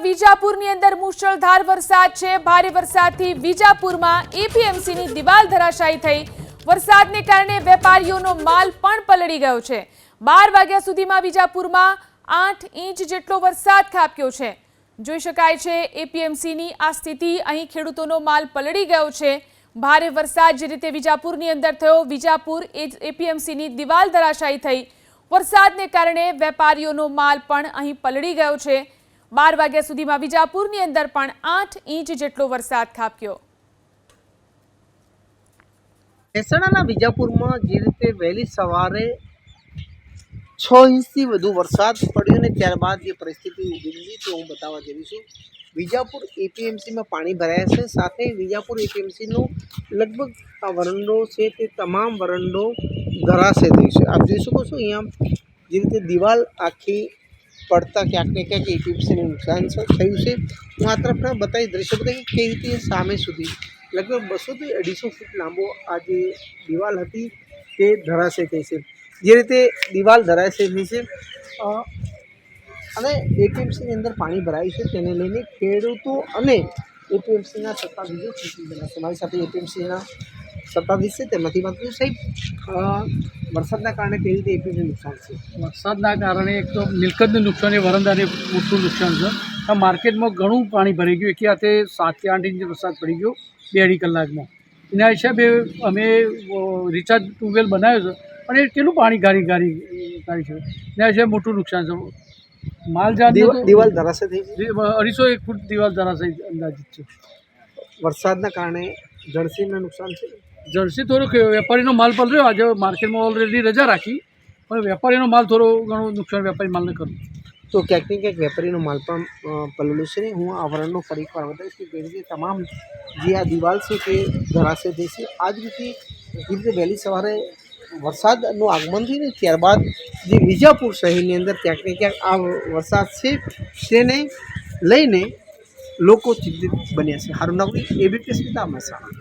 વિજાપુરની અંદર મુશળધાર વરસાદ છે। ભારે વરસાદથી વિજાપુરમાં એપીએમસીની દિવાલ ધરાશાયી થઈ। વરસાદને કારણે વેપારીઓનો માલ પણ પલળી ગયો છે। 12 વાગ્યા સુધીમાં વિજાપુરમાં 8 ઇંચ જેટલો વરસાદ ખાબક્યો છે। જોઈ શકાય છે એપીએમસીની આ સ્થિતિ। અહીં ખેડૂતોનો માલ પલળી ગયો છે। ભારે વરસાદ જે રીતે વિજાપુરની અંદર થયો, વિજાપુર એપીએમસીની દિવાલ ધરાશાયી થઈ। વરસાદને કારણે વેપારીઓનો માલ પણ અહીં પલળી ગયો છે। 12 વાગ્યા સુધીમાં વિજાપુરની અંદર પણ 8 ઇંચ જેટલો વરસાદ ખાબક્યો। મહેસાણાના વિજાપુરમાં જે રીતે વહેલી સવારે 6 ઇંચથી વધુ વરસાદ પડ્યો ને ત્યારબાદ જે પરિસ્થિતિ ઊભી થઈ તે હું બતાવવા જઈ છું। વિજાપુર એપીએમસીમાં પાણી ભરાયા છે, સાથે વિજાપુર એપીએમસીનો લગભગ આ વરંડો છે તે તમામ વરંડો ધરાશય થઈ છે। આપ જોઈ શકો છો અહીંયા જે રીતે દિવાલ આખી પડતા ક્યાંક ને ક્યાંક એપીએમસીને નુકસાન થયું છે। હું આ તરફના બતાવી દ્રશ્ય બતાવી કે કઈ રીતે સામે સુધી લગભગ 200 થી 250 ફૂટ લાંબો આ જે દિવાલ હતી તે ધરાશય થઈ છે। જે રીતે દિવાલ ધરાશય થઈ છે અને એપીએમસીની અંદર પાણી ભરાયું છે, તેને લઈને ખેડૂતો અને એપીએમસીના સત્તાધીશો ચૂંટી ગયા છે। મારી સાથે એપીએમસીના સત્તાધીશ છે, તેમાંથી વાત કરું સાહેબ, વરસાદના કારણે કેવી રીતે એપીએમસી નુકસાન છે? વરસાદના કારણે એક તો મિલકતનું નુકસાન એ વરંદાને મોટું નુકસાન છે। આ માર્કેટમાં ઘણું પાણી ભરાઈ ગયું। એક હાથે 7 થી 8 ઇંચ વરસાદ પડી ગયો 2.5 કલાકમાં। એના હિસાબે અમે રિચાર્જ ટ્યુબવેલ બનાવ્યો છે, પણ એ કેટલું પાણી ગાળી છે। એના હિસાબે મોટું નુકસાન છે। માલ દિવાલ ધરાશય થઈ છે, 250 ફૂટ દિવાલ ધરાશય અંદાજિત છે। વરસાદના કારણે જળસીને નુકસાન છે। જર્સી થોડોક વેપારીનો માલ પલળ્યો। આજે માર્કેટમાં ઓલરેડી રજા રાખી, પણ વેપારીનો માલ થોડો ઘણો નુકસાન વેપારી માલને કર્યું। તો ક્યાંક ને ક્યાંક વેપારીનો માલ પણ પલળ્યો છે। હું આ વરણનો ફરી એકવાર બતાવીશ કે કેવી રીતે તમામ જે આ દિવાલ છે તે ધરાશય થઈ છે। આ જ રીતે વહેલી સવારે વરસાદનું આગમન થયું ને ત્યારબાદ જે વિજાપુર શહેરની અંદર ક્યાંક ને ક્યાંક આ વરસાદ છે તેને લઈને લોકો ચિંતિત બન્યા છે। હારું નામ એબીપી સ્મિતા મહેસાણા।